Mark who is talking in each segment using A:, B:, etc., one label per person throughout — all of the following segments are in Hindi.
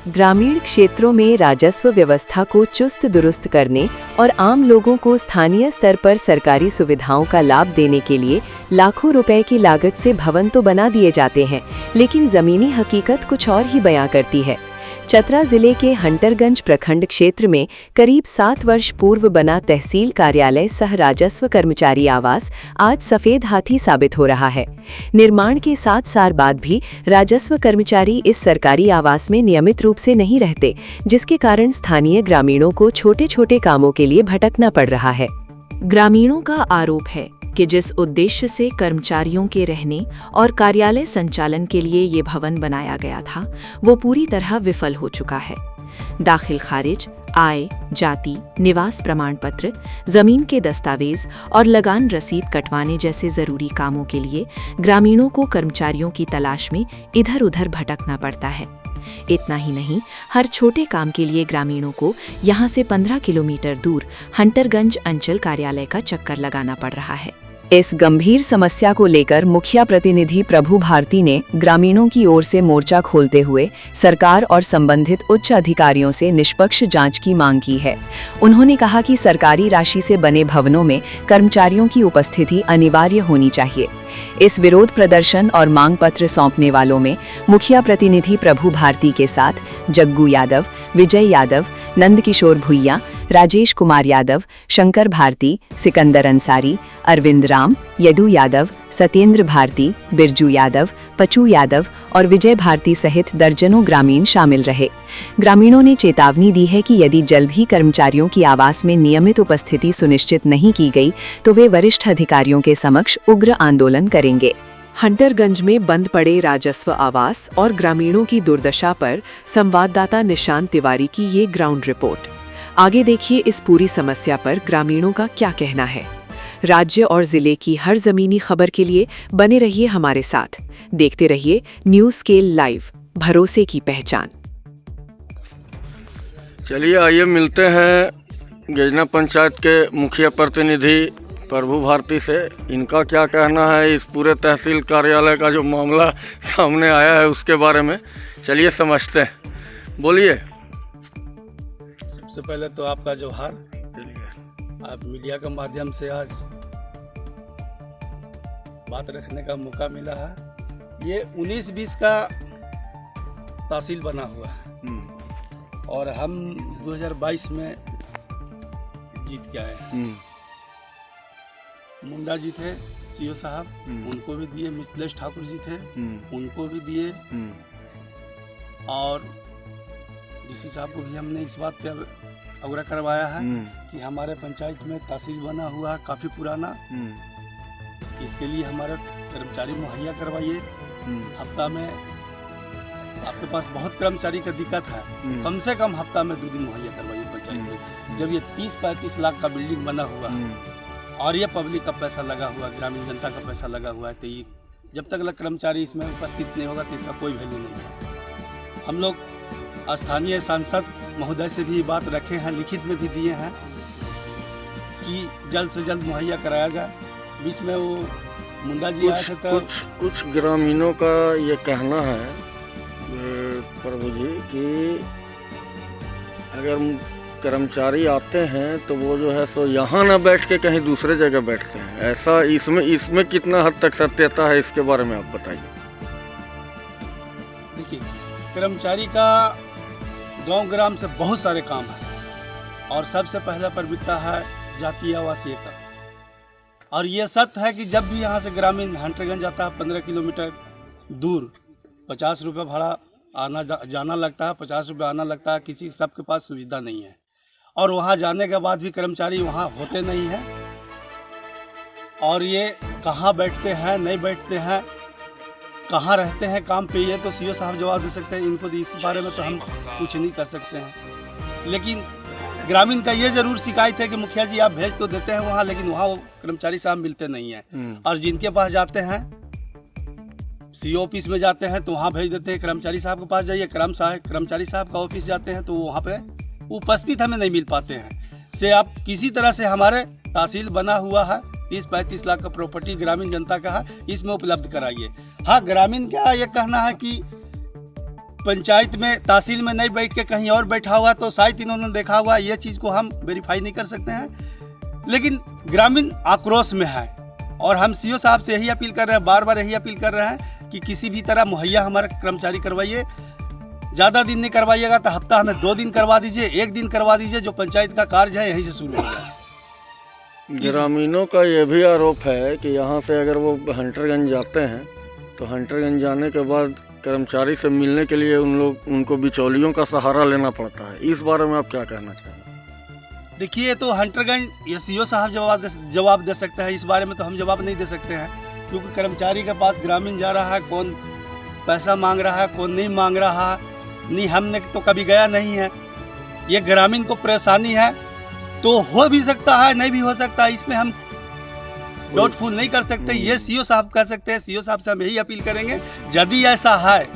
A: ग्रामीण क्षेत्रों में राजस्व व्यवस्था को चुस्त दुरुस्त करने और आम लोगों को स्थानीय स्तर पर सरकारी सुविधाओं का लाभ देने के लिए लाखों रुपए की लागत से भवन तो बना दिए जाते हैं, लेकिन जमीनी हकीकत कुछ और ही बयां करती है। चतरा जिले के हंटरगंज प्रखंड क्षेत्र में करीब 7 वर्ष पूर्व बना तहसील कार्यालय सह राजस्व कर्मचारी आवास आज सफेद हाथी साबित हो रहा है। निर्माण के 7 साल बाद भी राजस्व कर्मचारी इस सरकारी आवास में नियमित रूप से नहीं रहते, जिसके कारण स्थानीय ग्रामीणों को छोटे छोटे कामों के लिए भटकना पड़ रहा है। ग्रामीणों का आरोप है कि जिस उद्देश्य से कर्मचारियों के रहने और कार्यालय संचालन के लिए ये भवन बनाया गया था, वो पूरी तरह विफल हो चुका है। दाखिल खारिज, आय, जाति, निवास प्रमाण पत्र, जमीन के दस्तावेज और लगान रसीद कटवाने जैसे जरूरी कामों के लिए ग्रामीणों को कर्मचारियों की तलाश में इधर उधर भटकना पड़ता है। इतना ही नहीं, हर छोटे काम के लिए ग्रामीणों को यहाँ से 15 किलोमीटर दूर हंटरगंज अंचल कार्यालय का चक्कर लगाना पड़ रहा है। इस गंभीर समस्या को लेकर मुखिया प्रतिनिधि प्रभु भारती ने ग्रामीणों की ओर से मोर्चा खोलते हुए सरकार और संबंधित उच्च अधिकारियों से निष्पक्ष जांच की मांग की है। उन्होंने कहा कि सरकारी राशि से बने भवनों में कर्मचारियों की उपस्थिति अनिवार्य होनी चाहिए। इस विरोध प्रदर्शन और मांग पत्र सौंपने वालों में मुखिया प्रतिनिधि प्रभु भारती के साथ जग्गू यादव, विजय यादव, नंदकिशोर भुइया, राजेश कुमार यादव, शंकर भारती, सिकंदर अंसारी, अरविंद राम, यदु यादव, सत्येंद्र भारती, बिरजू यादव, पचू यादव और विजय भारती सहित दर्जनों ग्रामीण शामिल रहे। ग्रामीणों ने चेतावनी दी है कि यदि जल्द ही कर्मचारियों की आवास में नियमित उपस्थिति सुनिश्चित नहीं की गई तो वे वरिष्ठ अधिकारियों के समक्ष उग्र आंदोलन करेंगे। हंटरगंज में बंद पड़े राजस्व आवास और ग्रामीणों की दुर्दशा पर संवाददाता निशांत तिवारी की ये ग्राउंड रिपोर्ट। आगे देखिए इस पूरी समस्या पर ग्रामीणों का क्या कहना है। राज्य और जिले की हर जमीनी खबर के लिए बने रहिए हमारे साथ। देखते रहिए न्यूज़ स्केल लाइव, भरोसे की पहचान।
B: चलिए आइए मिलते हैं गेजना पंचायत के मुखिया प्रतिनिधि प्रभु भारती से। इनका क्या कहना है इस पूरे तहसील कार्यालय का जो मामला सामने आया है उसके बारे में। चलिए समझते हैं, बोलिए।
C: सबसे पहले तो आपका जोहार। आप मीडिया के माध्यम से आज बात रखने का मौका मिला है। ये 19-20 का तहसील बना हुआ है और हम 2022 में जीत के आए हैं। मुंडा जी थे सीओ साहब, उनको भी दिए। मिथिलेश ठाकुर जी थे, उनको भी दिए। और डीसी साहब को भी हमने इस बात पे अवगत करवाया है कि हमारे पंचायत में तहसील बना हुआ है काफी पुराना, इसके लिए हमारे कर्मचारी मुहैया करवाइए। हफ्ता में आपके पास बहुत कर्मचारी का दिक्कत है, कम से कम हफ्ता में 2 दिन मुहैया करवाइए पंचायत में। जब ये 30-35 लाख का बिल्डिंग बना हुआ है और ये पब्लिक का पैसा लगा हुआ, ग्रामीण जनता का पैसा लगा हुआ है, तो ये जब तक कर्मचारी इसमें उपस्थित नहीं होगा तो इसका कोई वैल्यू नहीं है। हम लोग स्थानीय सांसद महोदय से भी बात रखे हैं, लिखित में भी दिए हैं कि जल्द से जल्द मुहैया कराया जाए। बीच में वो मुंडा जी आए थे तो
B: कुछ ग्रामीणों का ये कहना है प्रभु जी कि अगर कर्मचारी आते हैं तो वो जो है सो यहाँ ना बैठ के कहीं दूसरे जगह बैठते हैं। ऐसा इसमें कितना हद तक सत्यता है, इसके बारे में आप बताइए।
C: देखिए, कर्मचारी का गांव ग्राम से बहुत सारे काम है और सबसे पहला प्राथमिकता है जातीय आवासीय का। और ये सत्य है कि जब भी यहाँ से ग्रामीण हंटरगंज जाता है 15 किलोमीटर दूर 50 रुपये भाड़ा आना जाना लगता है, 50 रुपये आना लगता है। किसी सबके पास सुविधा नहीं है और वहाँ जाने के बाद भी कर्मचारी वहाँ होते नहीं हैं। और ये कहाँ बैठते हैं, नहीं बैठते हैं, कहाँ रहते हैं काम पे, ये तो सीओ साहब जवाब दे सकते हैं। इनको इस बारे में तो हम कुछ नहीं कर सकते हैं। लेकिन ग्रामीण का ये जरूर शिकायत है कि मुखिया जी आप भेज तो देते हैं वहाँ, लेकिन वहाँ वो कर्मचारी साहब मिलते नहीं हैं। और जिनके पास जाते हैं सीओ ऑफिस में जाते हैं तो वहाँ भेज देते हैं कर्मचारी साहब के पास जाइए। कर्मचारी साहब का ऑफिस जाते हैं तो वहाँ पे उपस्थित हमें नहीं मिल पाते हैं। से आप किसी तरह से हमारे तहसील बना हुआ है 30-35 लाख का प्रॉपर्टी ग्रामीण जनता का है, इसमें उपलब्ध कराइए। हाँ, ग्रामीण का ये कहना है कि पंचायत में तहसील में नहीं बैठ के कहीं और बैठा हुआ तो शायद इन्होंने देखा हुआ, ये चीज़ को हम वेरीफाई नहीं कर सकते हैं। लेकिन ग्रामीण आक्रोश में है और हम सीओ साहब से यही अपील कर रहे हैं, बार बार यही अपील कर रहे हैं कि किसी भी तरह मुहैया हमारे कर्मचारी करवाइए। ज़्यादा दिन नहीं करवाइएगा तो हफ्ता हमें 2 दिन करवा दीजिए, 1 दिन करवा दीजिए, जो पंचायत का कार्य है यहीं से शुरू हो जाए।
B: ग्रामीणों का ये भी आरोप है कि यहाँ से अगर वो हंटरगंज जाते हैं तो हंटरगंज जाने के बाद कर्मचारी से मिलने के लिए उनको बिचौलियों का सहारा लेना पड़ता है। इस बारे में आप क्या कहना चाहेंगे?
C: देखिए, तो हंटरगंज ये सीओ साहब जवाब दे सकते हैं, इस बारे में तो हम जवाब नहीं दे सकते हैं, क्योंकि कर्मचारी के पास ग्रामीण जा रहा है, कौन पैसा मांग रहा है, कौन नहीं मांग रहा है, नहीं हमने तो कभी गया नहीं है। ये ग्रामीण को परेशानी है तो हो भी सकता है, नहीं भी हो सकता है, इसमें हम डाउटफुल नहीं कर सकते। ये सीओ साहब कह सकते हैं। सीओ साहब से हम यही अपील करेंगे, यदि ऐसा है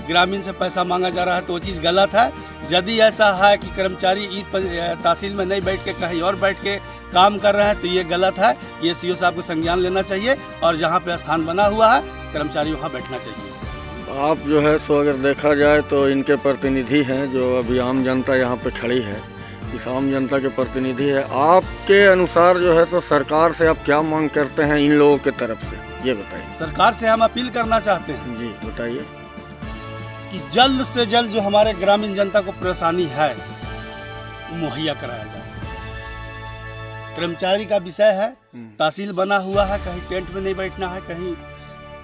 C: ग्रामीण से पैसा मांगा जा रहा है तो वो चीज़ गलत है। यदि ऐसा है कि कर्मचारी तहसील में नहीं बैठ के कहीं और बैठ के काम कर रहे हैं तो ये गलत है। ये सीओ साहब को संज्ञान लेना चाहिए और जहाँ पे स्थान बना हुआ है कर्मचारी वहाँ बैठना चाहिए।
B: आप जो है सो अगर देखा जाए तो इनके प्रतिनिधि हैं, जो अभी आम जनता यहाँ पे खड़ी है, इस आम जनता के प्रतिनिधि है। आपके अनुसार जो है तो सरकार से आप क्या मांग करते हैं इन लोगों के तरफ से, ये बताइए।
C: सरकार से हम अपील करना चाहते हैं
B: जी बताइए
C: कि जल्द से जल्द जो हमारे ग्रामीण जनता को परेशानी है मुहैया कराया जाए। कर्मचारी का विषय है, तहसील बना हुआ है, कहीं टेंट में नहीं बैठना है, कहीं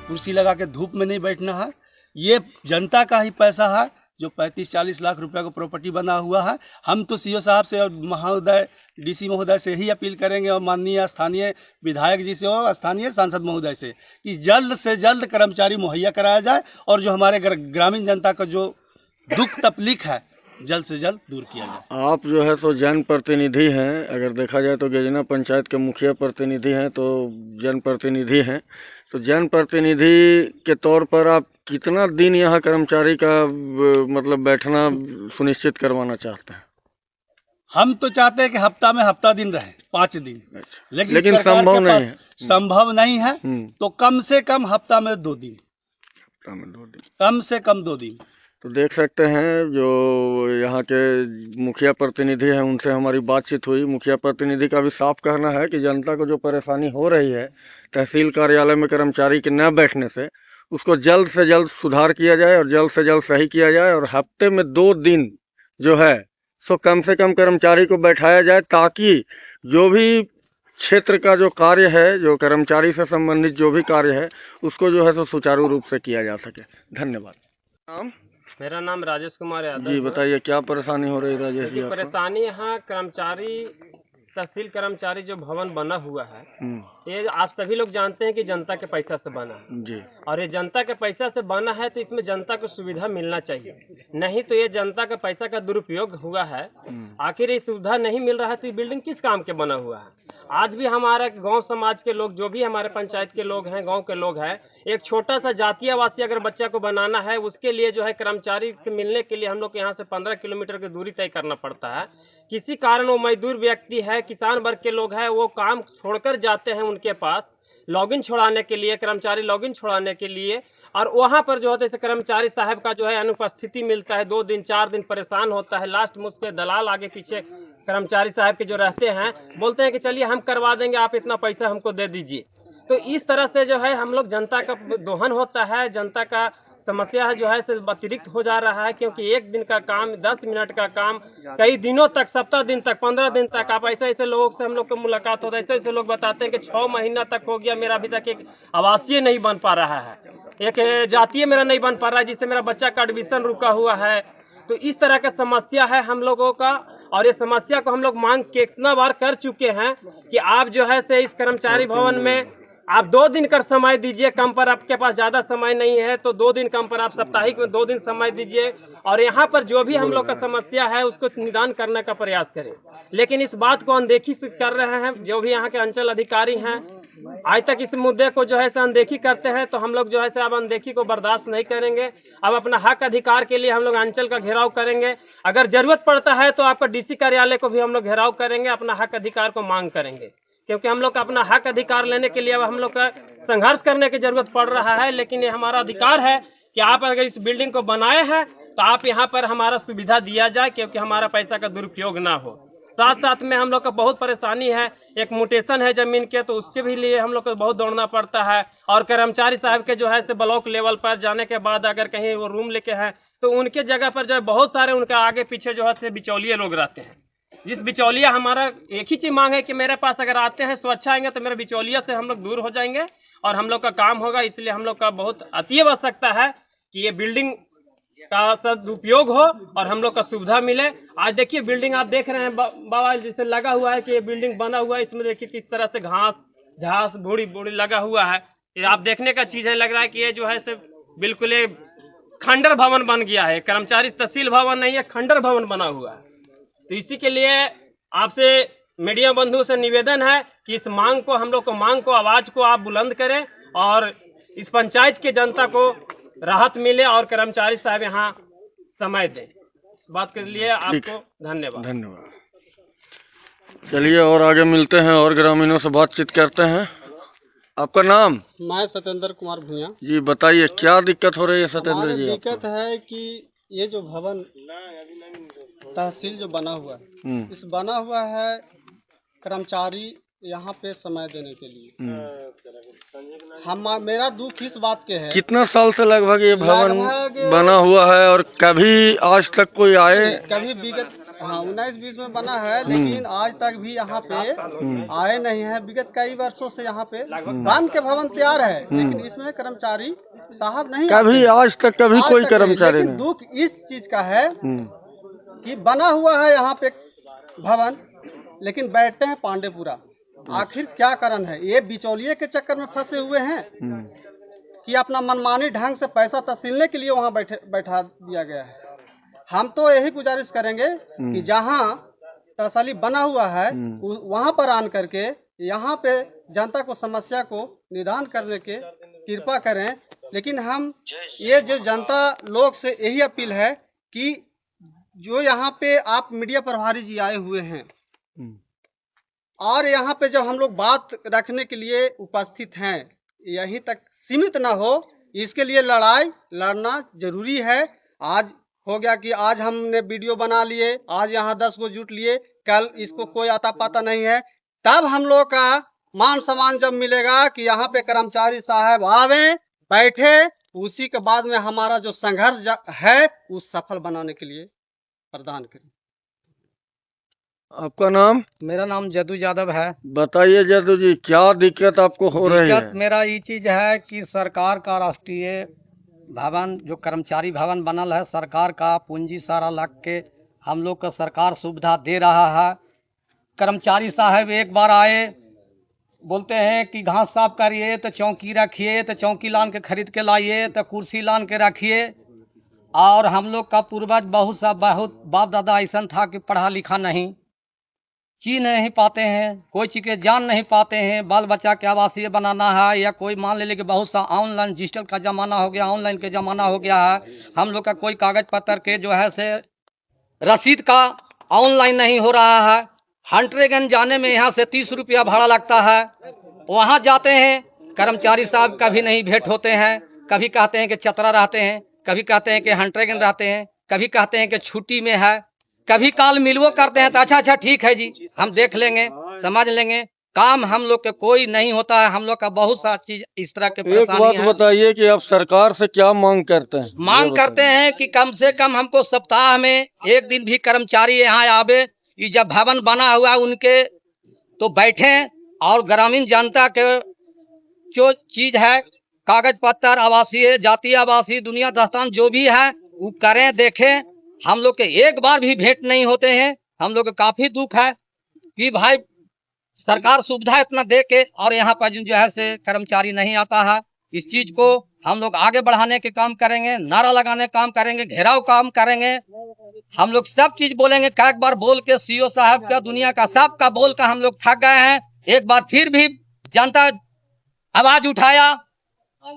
C: कुर्सी लगा के धूप में नहीं बैठना है। ये जनता का ही पैसा है जो 35-40 लाख रुपए का प्रॉपर्टी बना हुआ है। हम तो सीओ साहब से और महोदय डीसी महोदय से ही अपील करेंगे और माननीय स्थानीय विधायक जी से और स्थानीय सांसद महोदय से कि जल्द से जल्द कर्मचारी मुहैया कराया जाए और जो हमारे ग्रामीण जनता का जो दुख तकलीफ है जल्द से जल्द दूर किया जाए।
B: आप जो है तो जनप्रतिनिधि हैं, अगर देखा जाए तो गेजना पंचायत के मुखिया प्रतिनिधि हैं, तो जनप्रतिनिधि हैं, तो जनप्रतिनिधि के तौर पर आप कितना दिन यहाँ कर्मचारी का मतलब बैठना सुनिश्चित करवाना चाहते हैं?
C: हम तो चाहते हैं कि हफ्ता में हफ्ता दिन रहे, 5 दिन,
B: लेकिन संभव नहीं है।
C: संभव नहीं है तो कम से कम हफ्ता में 2 दिन, कम से कम 2 दिन।
B: तो देख सकते हैं जो यहाँ के मुखिया प्रतिनिधि हैं उनसे हमारी बातचीत हुई। मुखिया प्रतिनिधि का भी साफ कहना है कि जनता को जो परेशानी हो रही है तहसील कार्यालय में कर्मचारी के न बैठने से, उसको जल्द से जल्द सुधार किया जाए और जल्द से जल्द सही किया जाए और हफ्ते में 2 दिन जो है सो कम से कम कर्मचारी को बैठाया जाए, ताकि जो भी क्षेत्र का जो कार्य है, जो कर्मचारी से संबंधित जो भी कार्य है, उसको जो है सो सुचारू रूप से किया जा सके। धन्यवाद।
D: मेरा नाम राजेश कुमार यादव
B: जी बताइए, क्या परेशानी हो रही है राजेश जी?
D: परेशानी यहाँ कर्मचारी तहसील कर्मचारी जो भवन बना हुआ है, ये आप सभी लोग जानते हैं कि जनता के पैसा से बना है
B: जी,
D: और ये जनता के पैसा से बना है तो इसमें जनता को सुविधा मिलना चाहिए, नहीं तो ये जनता का पैसा का दुरुपयोग हुआ है। आखिर ये सुविधा नहीं मिल रहा है तो ये बिल्डिंग किस काम के बना हुआ है? आज भी हमारा गांव समाज के लोग, जो भी हमारे पंचायत के लोग हैं, गांव के लोग हैं, एक छोटा सा जातीय आवासीय अगर बच्चा को बनाना है, उसके लिए जो है कर्मचारी से मिलने के लिए हम लोग को यहाँ से 15 किलोमीटर की दूरी तय करना पड़ता है। किसी कारण वो मजदूर व्यक्ति है, किसान वर्ग के लोग हैं, वो काम छोड़कर जाते हैं उनके पास लॉगिन छोड़ाने के लिए, कर्मचारी लॉगिन छोड़ाने के लिए, और वहाँ पर जो होता है कर्मचारी साहब का जो है अनुपस्थिति मिलता है, 2 दिन 4 दिन परेशान होता है। लास्ट में उसके दलाल आगे पीछे कर्मचारी साहब के जो रहते हैं बोलते हैं कि चलिए हम करवा देंगे, आप इतना पैसा हमको दे दीजिए। तो इस तरह से जो है हम लोग जनता का दोहन होता है, जनता का समस्या है जो है से अतिरिक्त हो जा रहा है, क्योंकि 1 दिन का काम, 10 मिनट का काम कई दिनों तक, 7 दिन तक, 15 दिन तक, आप ऐसे लोगों से हम लोग को मुलाकात होता है, ऐसे लोग बताते हैं कि 6 महीना तक हो गया, मेरा अभी तक एक आवासीय नहीं बन पा रहा है, एक जातीय मेरा नहीं बन पा रहा है, जिससे मेरा बच्चा का एडमिशन रुका हुआ है। तो इस तरह का समस्या है हम लोगों का, और ये समस्या को हम लोग मांग कितना बार कर चुके हैं कि आप जो है से इस कर्मचारी भवन में आप 2 दिन का समय दीजिए, कम पर आपके पास ज्यादा समय नहीं है तो 2 दिन कम पर आप साप्ताहिक में 2 दिन समय दीजिए, और यहाँ पर जो भी हम लोग का समस्या है उसको निदान करने का प्रयास करें। लेकिन इस बात को अनदेखी कर रहे हैं जो भी यहाँ के अंचल अधिकारी हैं, आज तक इस मुद्दे को जो है से अनदेखी करते हैं, तो हम लोग जो है से अब अनदेखी को बर्दाश्त नहीं करेंगे। अब अपना हक अधिकार के लिए हम लोग अंचल का घेराव करेंगे, अगर जरूरत पड़ता है तो आपका डीसी कार्यालय को भी हम लोग घेराव करेंगे, अपना हक अधिकार को मांग करेंगे, क्योंकि हम लोग का अपना हक अधिकार लेने के लिए अब हम लोग का संघर्ष करने की जरूरत पड़ रहा है। लेकिन ये हमारा अधिकार है कि आप अगर इस बिल्डिंग को बनाए हैं तो आप यहाँ पर हमारा सुविधा दिया जाए, क्योंकि हमारा पैसा का दुरुपयोग ना हो। साथ साथ में हम लोग का बहुत परेशानी है, एक म्यूटेशन है जमीन के, तो उसके भी लिए हम लोग को बहुत दौड़ना पड़ता है। और कर्मचारी साहब के जो है से ब्लॉक लेवल पर जाने के बाद अगर कहीं वो रूम लेके हैं तो उनके जगह पर जो है बहुत सारे उनका आगे पीछे जो है से बिचौलिए लोग रहते हैं। जिस बिचौलिया, हमारा एक ही चीज मांग है कि मेरे पास अगर आते हैं स्वच्छ आएंगे तो मेरे बिचौलिया से हम लोग दूर हो जाएंगे और हम लोग का काम होगा। इसलिए हम लोग का बहुत अति आवश्यकता है कि ये बिल्डिंग का सदुपयोग हो और हम लोग का सुविधा मिले। आज देखिए बिल्डिंग आप देख रहे हैं बाबा, जैसे लगा हुआ है कि ये बिल्डिंग बना हुआ है, इसमें देखिए किस तरह से घास बूढ़ी बूढ़ी लगा हुआ है। ये आप देखने का चीज है, लग रहा है कि ये जो है से बिल्कुल खंडर भवन बन गया है। कर्मचारी तहसील भवन नहीं है, खंडर भवन बना हुआ है। तो इसी के लिए आपसे मीडिया बंधु से निवेदन है कि इस मांग को, हम लोग को मांग को, आवाज को आप बुलंद करें और इस पंचायत की जनता को राहत मिले और कर्मचारी साहब यहाँ समय दें। इस बात के लिए आपको धन्यवाद।
B: चलिए और आगे मिलते हैं और ग्रामीणों से बातचीत करते हैं। आपका नाम?
E: मैं सत्येंद्र कुमार भूया
B: जी बताइए, क्या दिक्कत हो रही है सत्येंद्र जी?
E: दिक्कत है कि ये जो भवन तहसील जो बना हुआ है, इस बना हुआ है कर्मचारी यहाँ पे समय देने के लिए। मेरा दुख इस बात के है,
B: कितना साल से लगभग ये भवन बना हुआ है और कभी आज तक कोई आए?
E: कभी विगत 19-20 में बना है, लेकिन आज तक भी यहाँ पे आए नहीं है। विगत कई वर्षों से यहाँ पे बन के भवन तैयार है, लेकिन इसमें कर्मचारी साहब नहीं
B: कभी आज तक कभी कोई कर्मचारी नहीं।
E: दुख इस चीज का है कि बना हुआ है यहाँ पे भवन, लेकिन बैठते हैं पांडेपुरा। आखिर क्या कारण है? ये बिचौलिए के चक्कर में फंसे हुए हैं कि अपना मनमानी ढंग से पैसा तहसीलने के लिए वहाँ बैठा दिया गया है। हम तो यही गुजारिश करेंगे कि जहाँ तहसील बना हुआ है वहाँ पर आन करके यहाँ पे जनता को समस्या को निदान करने के कृपा करें। लेकिन हम ये जो जनता लोग से यही अपील है कि जो यहाँ पे आप मीडिया प्रभारी जी आए हुए हैं और यहाँ पे जब हम लोग बात रखने के लिए उपस्थित हैं, यहीं तक सीमित ना हो, इसके लिए लड़ाई लड़ना जरूरी है। आज हो गया कि आज हमने वीडियो बना लिए, आज यहाँ 10 को जुट लिए, कल इसको कोई आता पाता नहीं है। तब हम लोग का मान सम्मान जब मिलेगा कि यहाँ पे कर्मचारी साहब आवे बैठे, उसी के बाद में हमारा जो संघर्ष है उस सफल बनाने के लिए प्रदान करें।
B: आपका नाम?
F: मेरा नाम जदू यादव है।
B: बताइए जदू जी, क्या दिक्कत आपको हो रही है?
F: मेरा ये चीज है कि सरकार का राष्ट्रीय भवन जो कर्मचारी भवन बनल है, सरकार का पूंजी सारा लग के हम लोग का सरकार सुविधा दे रहा है। कर्मचारी साहब एक बार आए, बोलते हैं कि घास साफ करिए तो चौकी रखिए, तो चौकी लान के खरीद के लाइए, तो कुर्सी लान के रखिए। और हम लोग का पूर्वज बहुत बाप दादा ऐसा था कि पढ़ा लिखा नहीं, चीज नहीं पाते हैं, कोई चीज के जान नहीं पाते हैं। बाल बच्चा के आवासीय बनाना है या कोई मान ले कि बहुत सा ऑनलाइन डिजिटल का जमाना हो गया, ऑनलाइन के जमाना हो गया है। हम लोग का कोई कागज पत्र के जो है से रसीद का ऑनलाइन नहीं हो रहा है। हंटरेगंज जाने में यहाँ से 30 रुपया भाड़ा लगता है। वहाँ जाते हैं, कर्मचारी साहब कभी नहीं भेंट होते हैं। कभी कहते हैं कि चतरा रहते हैं, कभी कहते हैं कि हंटरेगंज रहते हैं, कभी कहते हैं कि छुट्टी में है, कभी काल मिलवो करते हैं तो अच्छा ठीक है जी, हम देख लेंगे, समझ लेंगे। काम हम लोग के कोई नहीं होता है। हम लोग का बहुत सा चीज इस तरह के परेशानी है।
B: एक बात बताइए कि आप सरकार से क्या मांग करते हैं?
F: मांग करते हैं कि कम से कम हमको सप्ताह में एक दिन भी कर्मचारी यहाँ आवे, ये जब भवन बना हुआ उनके तो बैठे और ग्रामीण जनता के जो चीज है कागज पत्र आवासीय, जातीय आवासीय, दुनिया दस्तान जो भी है वो करें, देखें। हम लोग के एक बार भी भेंट नहीं होते हैं। हम लोग को काफी दुख है कि भाई सरकार सुविधा इतना दे के और यहाँ पर जो है से कर्मचारी नहीं आता है। इस चीज को हम लोग आगे बढ़ाने के काम करेंगे, नारा लगाने का काम करेंगे, घेराव काम करेंगे। हम लोग सब चीज बोलेंगे। कई बार बोल के सीओ साहब का, दुनिया का सब का बोल का हम लोग थक गए हैं। एक बार फिर भी जनता आवाज उठाया,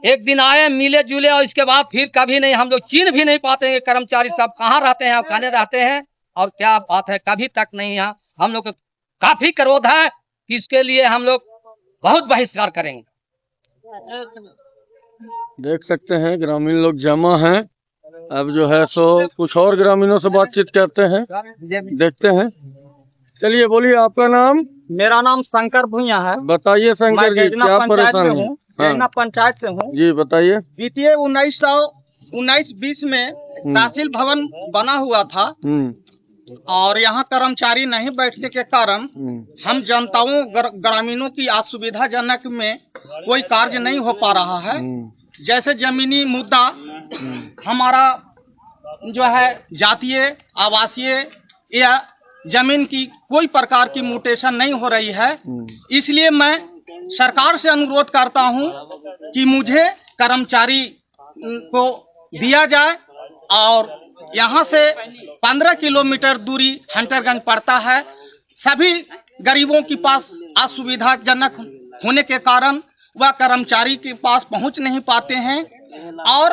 F: एक दिन आए, मिले जुले और इसके बाद फिर कभी नहीं, हम लोग चिन्ह भी नहीं पाते हैं कर्मचारी सब कहाँ रहते हैं, कहाँ रहते हैं और क्या बात है, कभी तक नहीं है। हम लोग काफी क्रोध है, इसके लिए हम लोग बहुत बहिष्कार करेंगे।
B: देख सकते हैं ग्रामीण लोग जमा हैं अब जो है सो कुछ और ग्रामीणों से बातचीत करते हैं, देखते हैं। चलिए बोलिए, आपका नाम?
E: मेरा नाम शंकर भुइया है।
B: बताइए शंकर जी, क्या परेशानी है?
E: जैना पंचायत से हूँ।
B: जी बताइए।
E: बीते 1919-20 में तहसील भवन बना हुआ था और यहाँ कर्मचारी नहीं बैठने के कारण हम जनताओं ग्रामीणों की असुविधाजनक में कोई कार्य नहीं हो पा रहा है। जैसे जमीनी मुद्दा हमारा जो है जातीय, आवासीय या जमीन की कोई प्रकार की म्यूटेशन नहीं हो रही है। इसलिए मैं सरकार से अनुरोध करता हूं कि मुझे कर्मचारी को दिया जाए और यहाँ से 15 किलोमीटर दूरी हंटरगंज पड़ता है। सभी गरीबों के पास असुविधाजनक होने के कारण वह कर्मचारी के पास पहुँच नहीं पाते हैं और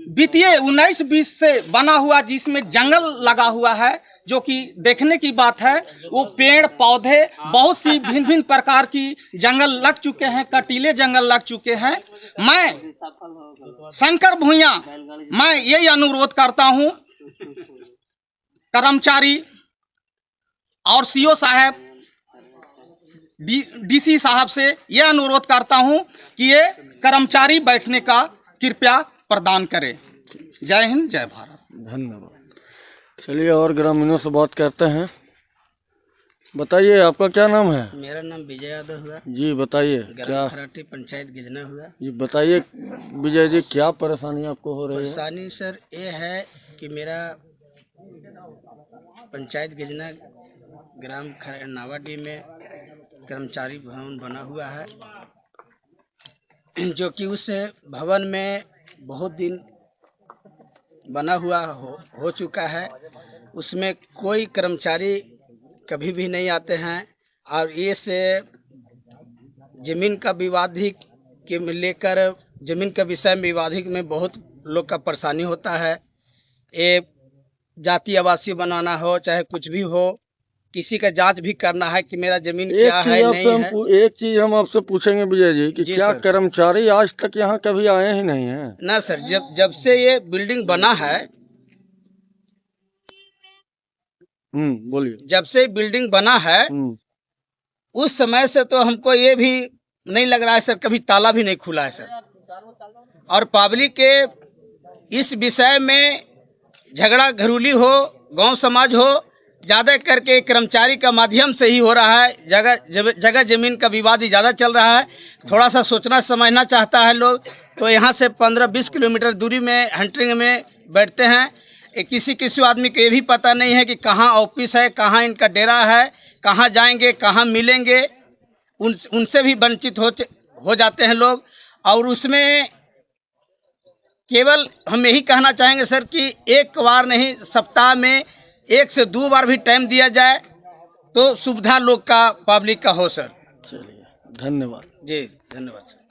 E: बीते 19-20 से बना हुआ जिसमें जंगल लगा हुआ है, जो कि देखने की बात है। वो पेड़ पौधे बहुत सी भिन्न भिन्न प्रकार की जंगल लग चुके हैं, कटीले जंगल लग चुके हैं। मैं शंकर भुइया मैं यही अनुरोध करता हूं कर्मचारी और सीओ साहब, डीसी साहब से यह अनुरोध करता हूं कि ये कर्मचारी बैठने का कृपया प्रदान करें। जय हिंद, जय भारत।
B: धन्यवाद। चलिए और ग्रामीणों से बात करते हैं। बताइए, आपका क्या नाम है?
G: मेरा नाम विजय यादव हुआ
B: जी बताइए।
G: ग्राम खराटी पंचायत गिजना हुआ।
B: जी बताइए विजय जी, क्या परेशानी आपको हो रही है?
G: परेशानी सर ये है कि मेरा पंचायत गिजना ग्राम नावाडी में कर्मचारी भवन बना हुआ है, जो कि उस भवन में बहुत दिन बना हुआ हो चुका है। उसमें कोई कर्मचारी कभी भी नहीं आते हैं और ये से जमीन का विवादिक के लेकर जमीन का विषय में विवादिक में बहुत लोग का परेशानी होता है। ये जाति आवासीय बनाना हो चाहे कुछ भी हो, किसी का जांच भी करना है कि मेरा जमीन क्या है नहीं है।
B: एक चीज हम आपसे पूछेंगे विजय जी कि क्या कर्मचारी आज तक यहाँ कभी आए ही नहीं हैं?
G: ना सर, जब से ये बिल्डिंग बना है,
B: बोलिए।
G: जब से बिल्डिंग बना है उस समय से तो हमको ये भी नहीं लग रहा है सर, कभी ताला भी नहीं खुला है सर। और पब्लिक के इस विषय में झगड़ा घरेलू हो, गांव समाज हो, ज्यादा करके कर्मचारी का माध्यम से ही हो रहा है। जगह जमीन का विवाद ही ज्यादा चल रहा है। थोड़ा सा सोचना समझना चाहता है लोग तो यहाँ से 15-20 किलोमीटर दूरी में हंटरिंग में बैठते हैं। किसी आदमी को ये भी पता नहीं है कि कहाँ ऑफिस है, कहाँ इनका डेरा है, कहाँ जाएंगे, कहाँ मिलेंगे। उनसे भी वंचित हो जाते हैं लोग। और उसमें केवल हम यही कहना चाहेंगे सर कि एक बार नहीं, सप्ताह में 1 से 2 बार भी टाइम दिया जाए तो सुविधा लोग का, पब्लिक का हो सर।
B: चलिए, धन्यवाद
G: जी, धन्यवाद सर।